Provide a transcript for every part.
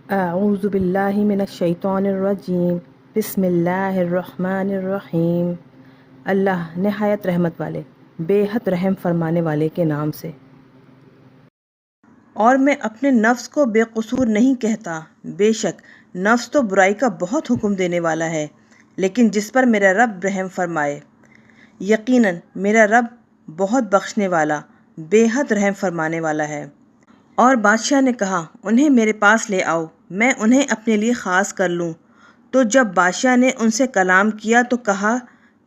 اعوذ باللہ من الشیطان الرجیم بسم اللہ الرحمن الرحیم۔ اللہ نہایت رحمت والے بے حد رحم فرمانے والے کے نام سے۔ اور میں اپنے نفس کو بے قصور نہیں کہتا، بے شک نفس تو برائی کا بہت حکم دینے والا ہے، لیکن جس پر میرا رب رحم فرمائے، یقیناً میرا رب بہت بخشنے والا بے حد رحم فرمانے والا ہے۔ اور بادشاہ نے کہا، انہیں میرے پاس لے آؤ، میں انہیں اپنے لیے خاص کر لوں۔ تو جب بادشاہ نے ان سے کلام کیا تو کہا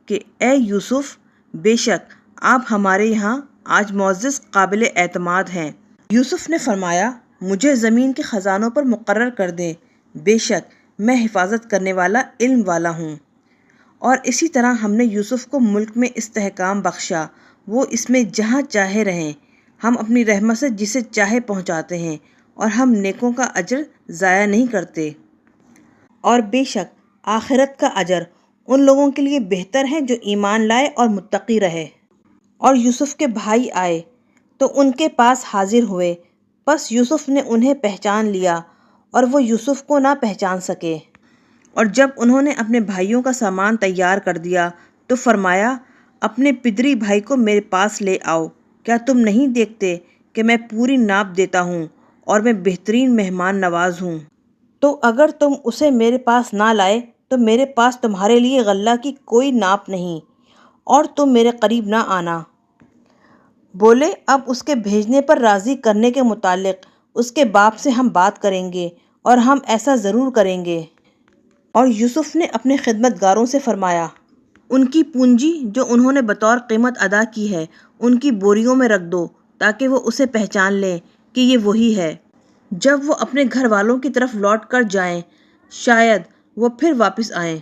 کہ اے یوسف، بے شک آپ ہمارے یہاں آج معزز قابل اعتماد ہیں۔ یوسف نے فرمایا، مجھے زمین کے خزانوں پر مقرر کر دیں، بے شک میں حفاظت کرنے والا علم والا ہوں۔ اور اسی طرح ہم نے یوسف کو ملک میں استحکام بخشا، وہ اس میں جہاں چاہے رہیں، ہم اپنی رحمت سے جسے چاہے پہنچاتے ہیں، اور ہم نیکوں کا اجر ضائع نہیں کرتے۔ اور بے شک آخرت کا اجر ان لوگوں کے لیے بہتر ہے جو ایمان لائے اور متقی رہے۔ اور یوسف کے بھائی آئے تو ان کے پاس حاضر ہوئے، پس یوسف نے انہیں پہچان لیا اور وہ یوسف کو نہ پہچان سکے۔ اور جب انہوں نے اپنے بھائیوں کا سامان تیار کر دیا تو فرمایا، اپنے پدری بھائی کو میرے پاس لے آؤ، کیا تم نہیں دیکھتے کہ میں پوری ناپ دیتا ہوں اور میں بہترین مہمان نواز ہوں؟ تو اگر تم اسے میرے پاس نہ لائے تو میرے پاس تمہارے لیے غلہ کی کوئی ناپ نہیں، اور تم میرے قریب نہ آنا۔ بولے، اب اس کے بھیجنے پر راضی کرنے کے متعلق اس کے باپ سے ہم بات کریں گے، اور ہم ایسا ضرور کریں گے۔ اور یوسف نے اپنے خدمت گاروں سے فرمایا، ان کی پونجی جو انہوں نے بطور قیمت ادا کی ہے ان کی بوریوں میں رکھ دو، تاکہ وہ اسے پہچان لیں کہ یہ وہی ہے۔ جب وہ اپنے گھر والوں کی طرف لوٹ کر جائیں، شاید وہ پھر واپس آئیں۔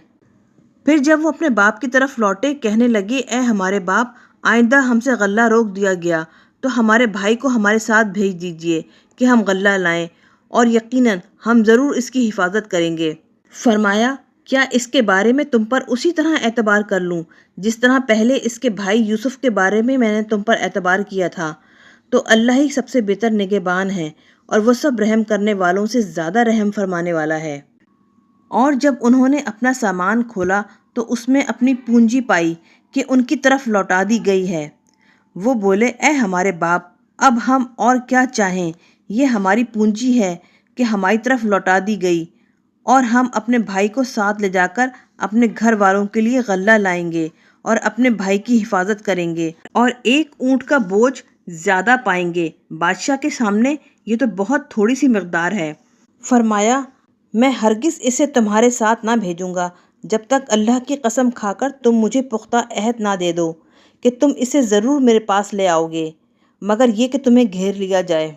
پھر جب وہ اپنے باپ کی طرف لوٹے، کہنے لگے، اے ہمارے باپ، آئندہ ہم سے غلہ روک دیا گیا تو ہمارے بھائی کو ہمارے ساتھ بھیج دیجیے کہ ہم غلہ لائیں، اور یقیناً ہم ضرور اس کی حفاظت کریں گے۔ فرمایا، کیا اس کے بارے میں تم پر اسی طرح اعتبار کر لوں جس طرح پہلے اس کے بھائی یوسف کے بارے میں نے تم پر اعتبار کیا تھا؟ تو اللہ ہی سب سے بہتر نگہبان ہے، اور وہ سب رحم کرنے والوں سے زیادہ رحم فرمانے والا ہے۔ اور جب انہوں نے اپنا سامان کھولا تو اس میں اپنی پونجی پائی کہ ان کی طرف لوٹا دی گئی ہے۔ وہ بولے، اے ہمارے باپ، اب ہم اور کیا چاہیں، یہ ہماری پونجی ہے کہ ہماری طرف لوٹا دی گئی، اور ہم اپنے بھائی کو ساتھ لے جا کر اپنے گھر والوں کے لیے غلہ لائیں گے اور اپنے بھائی کی حفاظت کریں گے، اور ایک اونٹ کا بوجھ زیادہ پائیں گے۔ بادشاہ کے سامنے یہ تو بہت تھوڑی سی مقدار ہے۔ فرمایا، میں ہرگز اسے تمہارے ساتھ نہ بھیجوں گا جب تک اللہ کی قسم کھا کر تم مجھے پختہ عہد نہ دے دو کہ تم اسے ضرور میرے پاس لے آؤ گے، مگر یہ کہ تمہیں گھیر لیا جائے۔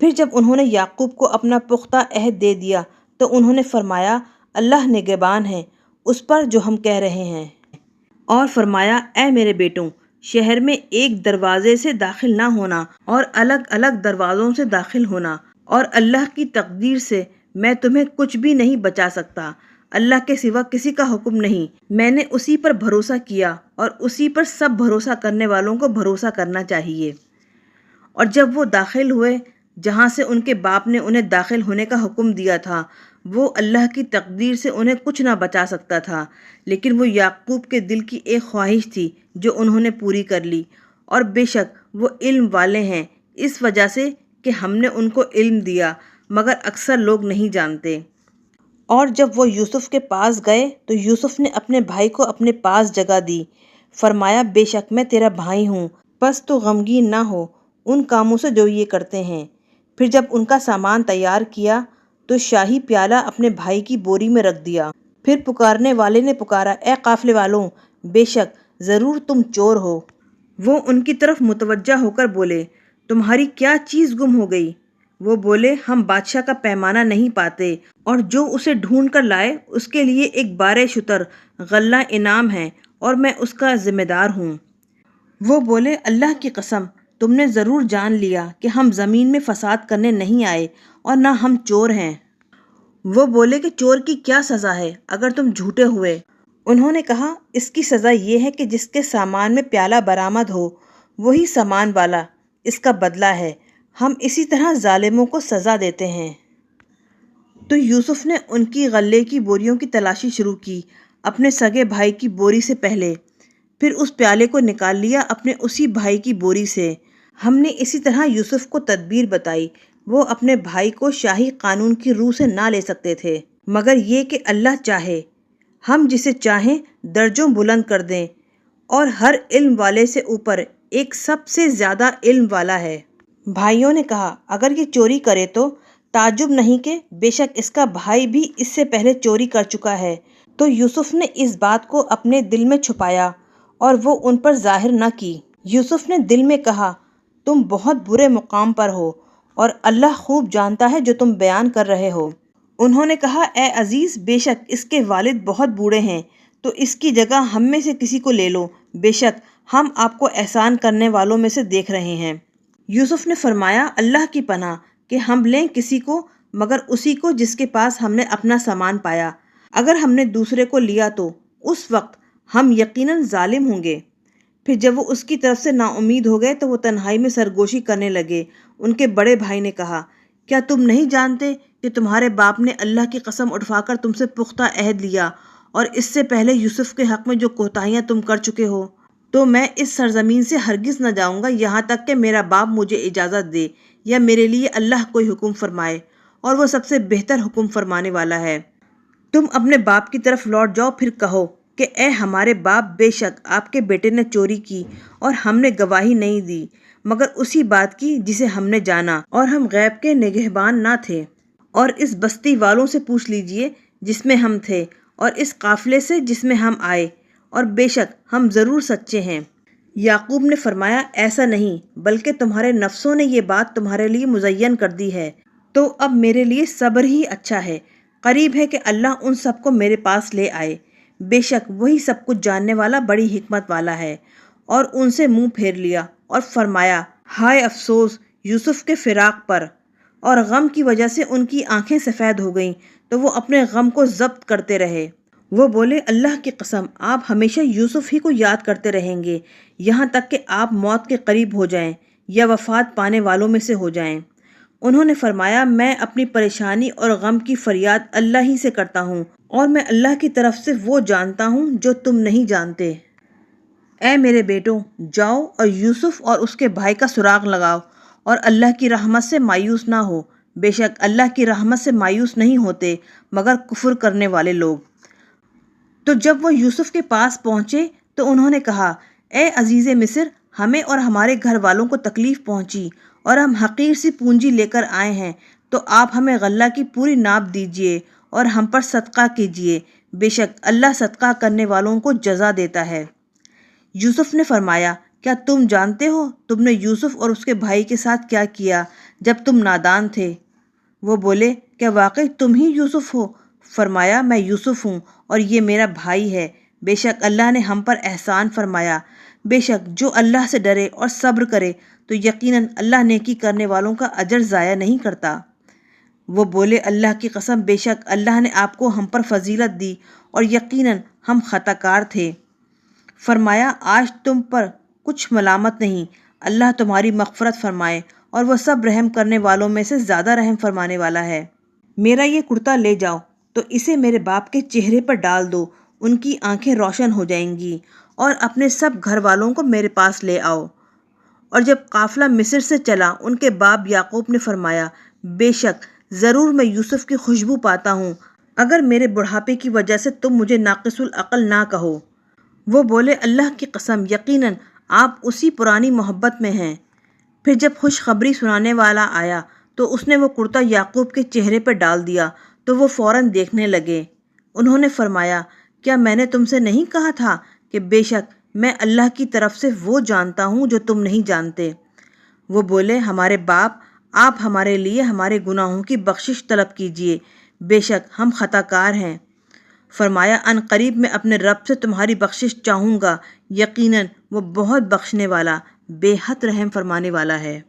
پھر جب انہوں نے یعقوب کو اپنا پختہ عہد دے دیا تو انہوں نے فرمایا، اللہ نگہبان ہے اس پر جو ہم کہہ رہے ہیں۔ اور فرمایا، اے میرے بیٹوں، شہر میں ایک دروازے سے داخل نہ ہونا اور الگ الگ دروازوں سے داخل ہونا، اور اللہ کی تقدیر سے میں تمہیں کچھ بھی نہیں بچا سکتا، اللہ کے سوا کسی کا حکم نہیں، میں نے اسی پر بھروسہ کیا اور اسی پر سب بھروسہ کرنے والوں کو بھروسہ کرنا چاہیے۔ اور جب وہ داخل ہوئے جہاں سے ان کے باپ نے انہیں داخل ہونے کا حکم دیا تھا، وہ اللہ کی تقدیر سے انہیں کچھ نہ بچا سکتا تھا، لیکن وہ یعقوب کے دل کی ایک خواہش تھی جو انہوں نے پوری کر لی۔ اور بے شک وہ علم والے ہیں، اس وجہ سے کہ ہم نے ان کو علم دیا، مگر اکثر لوگ نہیں جانتے۔ اور جب وہ یوسف کے پاس گئے تو یوسف نے اپنے بھائی کو اپنے پاس جگہ دی۔ فرمایا، بے شک میں تیرا بھائی ہوں، بس تو غمگین نہ ہو ان کاموں سے جو یہ کرتے ہیں۔ پھر جب ان کا سامان تیار کیا تو شاہی پیالہ اپنے بھائی کی بوری میں رکھ دیا۔ پھر پکارنے والے نے پکارا، اے قافلے والوں، بے شک ضرور تم چور ہو۔ وہ ان کی طرف متوجہ ہو کر بولے، تمہاری کیا چیز گم ہو گئی؟ وہ بولے، ہم بادشاہ کا پیمانہ نہیں پاتے، اور جو اسے ڈھونڈ کر لائے اس کے لیے ایک بارے شتر غلہ انعام ہے، اور میں اس کا ذمہ دار ہوں۔ وہ بولے، اللہ کی قسم، تم نے ضرور جان لیا کہ ہم زمین میں فساد کرنے نہیں آئے اور نہ ہم چور ہیں۔ وہ بولے کہ چور کی کیا سزا ہے اگر تم جھوٹے ہوئے؟ انہوں نے کہا، اس کی سزا یہ ہے کہ جس کے سامان میں پیالہ برآمد ہو وہی سامان والا اس کا بدلہ ہے، ہم اسی طرح ظالموں کو سزا دیتے ہیں۔ تو یوسف نے ان کی غلے کی بوریوں کی تلاشی شروع کی، اپنے سگے بھائی کی بوری سے پہلے، پھر اس پیالے کو نکال لیا اپنے اسی بھائی کی بوری سے۔ ہم نے اسی طرح یوسف کو تدبیر بتائی، وہ اپنے بھائی کو شاہی قانون کی روح سے نہ لے سکتے تھے، مگر یہ کہ اللہ چاہے ہم جسے چاہیں درجوں بلند کر دیں، اور ہر علم والے سے اوپر ایک سب سے زیادہ علم والا ہے۔ بھائیوں نے کہا، اگر یہ چوری کرے تو تعجب نہیں کہ بے شک اس کا بھائی بھی اس سے پہلے چوری کر چکا ہے۔ تو یوسف نے اس بات کو اپنے دل میں چھپایا اور وہ ان پر ظاہر نہ کی۔ یوسف نے دل میں کہا، تم بہت برے مقام پر ہو اور اللہ خوب جانتا ہے جو تم بیان کر رہے ہو۔ انہوں نے کہا، اے عزیز، بے شک اس کے والد بہت بوڑھے ہیں، تو اس کی جگہ ہم میں سے کسی کو لے لو، بے شک ہم آپ کو احسان کرنے والوں میں سے دیکھ رہے ہیں۔ یوسف نے فرمایا، اللہ کی پناہ کہ ہم لیں کسی کو مگر اسی کو جس کے پاس ہم نے اپنا سامان پایا، اگر ہم نے دوسرے کو لیا تو اس وقت ہم یقیناً ظالم ہوں گے۔ پھر جب وہ اس کی طرف سے نا امید ہو گئے تو وہ تنہائی میں سرگوشی کرنے لگے۔ ان کے بڑے بھائی نے کہا، کیا تم نہیں جانتے کہ تمہارے باپ نے اللہ کی قسم اٹھا کر تم سے پختہ عہد لیا، اور اس سے پہلے یوسف کے حق میں جو کوتاہیاں تم کر چکے ہو؟ تو میں اس سرزمین سے ہرگز نہ جاؤں گا یہاں تک کہ میرا باپ مجھے اجازت دے یا میرے لیے اللہ کوئی حکم فرمائے، اور وہ سب سے بہتر حکم فرمانے والا ہے۔ تم اپنے باپ کی طرف لوٹ جاؤ، پھر کہو کہ اے ہمارے باپ، بے شک آپ کے بیٹے نے چوری کی اور ہم نے گواہی نہیں دی مگر اسی بات کی جسے ہم نے جانا، اور ہم غیب کے نگہبان نہ تھے۔ اور اس بستی والوں سے پوچھ لیجئے جس میں ہم تھے، اور اس قافلے سے جس میں ہم آئے، اور بے شک ہم ضرور سچے ہیں۔ یعقوب نے فرمایا، ایسا نہیں، بلکہ تمہارے نفسوں نے یہ بات تمہارے لیے مزین کر دی ہے، تو اب میرے لیے صبر ہی اچھا ہے۔ قریب ہے کہ اللہ ان سب کو میرے پاس لے آئے، بے شک وہی سب کچھ جاننے والا بڑی حکمت والا ہے۔ اور ان سے منہ پھیر لیا اور فرمایا، ہائے افسوس یوسف کے فراق پر، اور غم کی وجہ سے ان کی آنکھیں سفید ہو گئیں، تو وہ اپنے غم کو ضبط کرتے رہے۔ وہ بولے، اللہ کی قسم، آپ ہمیشہ یوسف ہی کو یاد کرتے رہیں گے یہاں تک کہ آپ موت کے قریب ہو جائیں یا وفات پانے والوں میں سے ہو جائیں۔ انہوں نے فرمایا، میں اپنی پریشانی اور غم کی فریاد اللہ ہی سے کرتا ہوں، اور میں اللہ کی طرف سے وہ جانتا ہوں جو تم نہیں جانتے۔ اے میرے بیٹوں، جاؤ اور یوسف اور اس کے بھائی کا سراغ لگاؤ، اور اللہ کی رحمت سے مایوس نہ ہو، بے شک اللہ کی رحمت سے مایوس نہیں ہوتے مگر کفر کرنے والے لوگ۔ تو جب وہ یوسف کے پاس پہنچے تو انہوں نے کہا، اے عزیز مصر، ہمیں اور ہمارے گھر والوں کو تکلیف پہنچی اور ہم حقیر سی پونجی لے کر آئے ہیں، تو آپ ہمیں غلہ کی پوری ناپ دیجئے اور ہم پر صدقہ کیجئے، بے شک اللہ صدقہ کرنے والوں کو جزا دیتا ہے۔ یوسف نے فرمایا، کیا تم جانتے ہو تم نے یوسف اور اس کے بھائی کے ساتھ کیا کیا جب تم نادان تھے؟ وہ بولے، کیا واقعی تم ہی یوسف ہو؟ فرمایا، میں یوسف ہوں اور یہ میرا بھائی ہے، بے شک اللہ نے ہم پر احسان فرمایا، بے شک جو اللہ سے ڈرے اور صبر کرے تو یقیناً اللہ نیکی کرنے والوں کا اجر ضائع نہیں کرتا۔ وہ بولے، اللہ کی قسم، بے شک اللہ نے آپ کو ہم پر فضیلت دی اور یقیناً ہم خطا کار تھے۔ فرمایا، آج تم پر کچھ ملامت نہیں، اللہ تمہاری مغفرت فرمائے، اور وہ سب رحم کرنے والوں میں سے زیادہ رحم فرمانے والا ہے۔ میرا یہ کرتا لے جاؤ تو اسے میرے باپ کے چہرے پر ڈال دو، ان کی آنکھیں روشن ہو جائیں گی، اور اپنے سب گھر والوں کو میرے پاس لے آؤ۔ اور جب قافلہ مصر سے چلا، ان کے باپ یعقوب نے فرمایا، بے شک ضرور میں یوسف کی خوشبو پاتا ہوں، اگر میرے بڑھاپے کی وجہ سے تم مجھے ناقص العقل نہ کہو۔ وہ بولے، اللہ کی قسم، یقیناً آپ اسی پرانی محبت میں ہیں۔ پھر جب خوشخبری سنانے والا آیا تو اس نے وہ کرتا یعقوب کے چہرے پر ڈال دیا، تو وہ فوراً دیکھنے لگے۔ انہوں نے فرمایا، کیا میں نے تم سے نہیں کہا تھا کہ بے شک میں اللہ کی طرف سے وہ جانتا ہوں جو تم نہیں جانتے؟ وہ بولے، ہمارے باپ، آپ ہمارے لیے ہمارے گناہوں کی بخشش طلب کیجئے، بے شک ہم خطا کار ہیں۔ فرمایا، ان قریب میں اپنے رب سے تمہاری بخشش چاہوں گا، یقیناً وہ بہت بخشنے والا، بے حد رحم فرمانے والا ہے۔